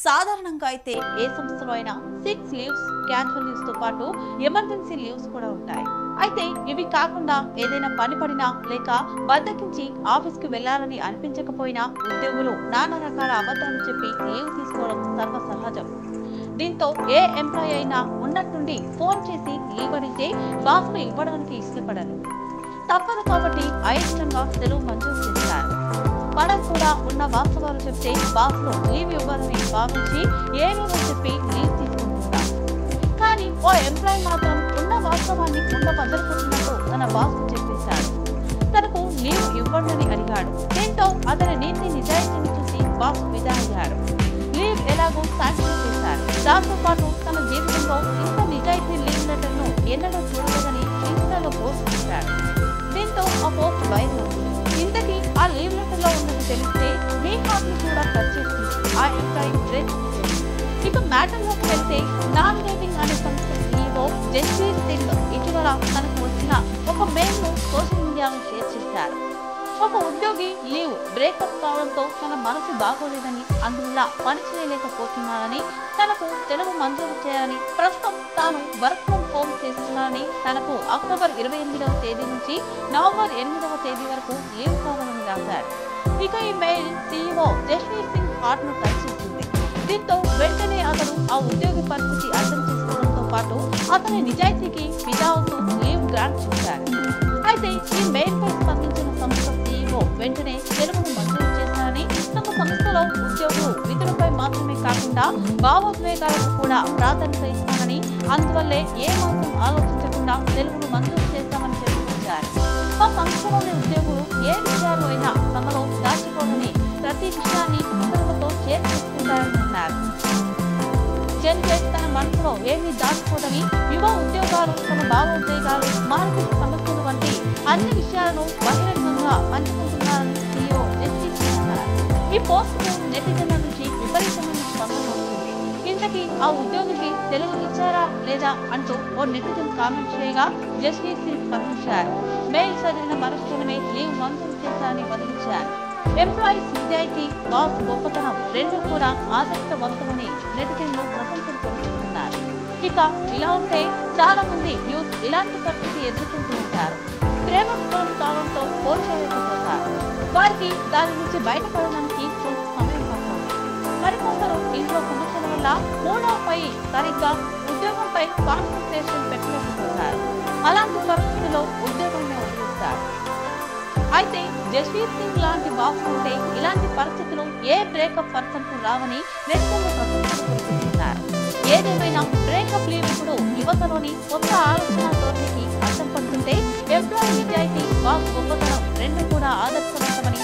సాధారణంగా అయితే ఏ సంస్థలో అయినా 6 లీవ్స్, క్యాజువల్ లీవ్స్ తో పాటు ఎమర్జెన్సీ లీవ్స్ కూడా ఉంటాయి. అయితే ఇవి కాకుండా ఏదైనా పని పడినా లేక బద్దకించి ఆఫీస్కి వెళ్లాలని అనిపించకపోయినా ఉద్యోగులు నానా రకాల అబద్ధాలు చెప్పి లీవ్ తీసుకోవడం సర్వసహజం. దీంతో ఏ ఎంప్లాయీ అయినా ఉన్నట్టుండి ఫోన్ చేసి లీవ్ అడిగితే బాస్కు ఇవ్వడానికి ఇష్టపడరు. తప్పదు కాబట్టి అయిష్టంగా సెలవు మంజూరు చేస్తారు. మనం కూడా ఉన్న వాస్తవాలు చెప్తే బాస్లో లీవ్ ఇవ్వాలని భావించి ఏమేమో చెప్పి లీవ్ తీసుకుంటున్నాం. కానీ ఓ ఎంప్లాయీ మాత్రం ఉన్న వాస్తవాన్ని వదిలిపోతున్నట్టు తన బాస్కు చెప్పేశాడు. తనకు లీవ్ ఇవ్వండి అడిగాడు. దీంతో అతని నీతి నిజాయితీని చూసి బాస్ విదా అయ్యారు. లీవ్ ఎలాగో శాంక్షన్ చేశారు. దాంతో పాటు తన జీవితంలో ఇంత నిజాయితీ లీవ్ లెటర్ ను ఎన్నడూ చూడలేదని ఇన్స్టాలో పోస్ట్ చేశాడు. దీంతో ఆ పోస్ట్ వైరల్ అవుతుంది. ఇంతకీ ఆ లీవ్ లెటర్ లో ఉన్నది తెలిస్తే మీ హార్ట్ ని కూడా టచ్ చేస్తుంది. ఆ ఎంప్లాయీ బ్రేక్ చేసింది. ఇక మ్యాటర్ లోకి వెళ్తే నామినేటింగ్ అనే సంస్థ CEO జస్వీర్ సింగ్ ఇటీవల తనకు వచ్చిన ఒక మెయిల్ ను సోషల్ మీడియాలో షేర్ చేశారు. ఒక ఉద్యోగి లీవ్ బ్రేకప్ కావడంతో తన మనసు బాగోలేదని, అందువల్ల పని చేయలేకపోతున్నానని, తనకు సెలవు మంజూరు చేయాలని, ప్రస్తుతం తాను వర్క్ ఫ్రం హోమ్ చేస్తున్నానని, తనకు అక్టోబర్ 28వ తేదీ నుంచి నవంబర్ 8వ తేదీ వరకు లీవ్ కావాలని రాశారు. ఇక ఈ mail CEO Jasveer Singh heart ను టచ్ చేసింది. దీంతో వెంటనే అతను ఆ ఉద్యోగి పరిస్థితి అర్థం చేసుకోవడంతో పాటు అతని నిజాయితీకి ఫిదా అవుతూ లీవ్ గ్రాంట్ చేశారు. అయితే ఈ మెయిల్ పై స్పందించిన సంస్థ CEO వెంటనే సెలవును మంజూరు చేశారని, తమ సంస్థలో ఉద్యోగులు విధులపై మాత్రమే కాకుండా భావోద్వేగాలకు కూడా ప్రాధాన్యత ఇస్తానని, అందువల్లే ఏ మాత్రం ఆలోచించకుండా సెలవును మంజూరు చేస్తామని తెలియజేశారు. మా సంస్థలోని ఉద్యోగులు ఏ విషయాలు అయినా తమలో దాచుకోవని, ప్రతి విషయాన్ని ఇతరులతో షేర్ చేసుకుంటారని అన్నారు. జెన్జెట్ తన మనసులో ఏమీ దాచుకోదని, యువ ఉద్యోగాలు తమ భావోద్వేగాలు, మానసిక సమస్యలు వంటి అన్ని విషయాలను బహిరంగంగా పంచుకుంటున్నారని CEO జస్టిస్ అన్నారు. ఈ పోస్ట్ నెటిజన్ల నుంచి విపరీతమైన స్పందన వస్తుంది. ఇంతకీ ఆ ఉద్యోగికి సెలవు ఇచ్చారా లేదా అంటూ ఓ నెటిజన్ కామెంట్ చేయగా జస్టిస్ స్పందించారు. మెయిల్ చదివిన మరుక్షణమే లీవ్ మంజూరు చేశారని బదిలించారు. ఎంప్లాయీస్ నిజాయితీ, బాస్ గొప్పతనం రెండు కూడా ఆదర్శవంతమని నెటిజన్లు ప్రశంసలు పొందుతున్నారు. ఇక ఇలా ఉంటే చాలా మంది యూత్ ఇలాంటి పరిస్థితి ఎదుర్కొంటూ ఉంటారు. ప్రేమ ఫోన్ కావడంతో ఫోన్ చేయలేకపోతారు. వారికి దాని నుంచి బయటపడడానికి కొంత సమయం పడుతుంది. మరికొందరు ఇంట్లో సమస్యల వల్ల మూడవపై సరిగ్గా ఉద్యోగంపై కాన్సన్ట్రేషన్ పెట్టలేకపోతారు. అలాంటి పరిస్థితిలో ఉద్యోగాన్ని వదిలిస్తారు. అయితే జస్వీర్ సింగ్ లాంటి బాస్ ఉంటే ఇలాంటి పరిస్థితులు ఏ బ్రేకప్ పర్సన్ కు రావని నెటిజన్లు ప్రశంసలు కురిపిస్తున్నారు. ఏదేమైనా బ్రేకప్ లీవ్ ఇప్పుడు యువతలోని కొత్త ఆలోచన ధోరణికి అడ్డం పడుతుంటే ఎంప్లాయీ నిజాయితీ, బాస్ గొప్పతనం రెండు కూడా ఆదర్శవంతమని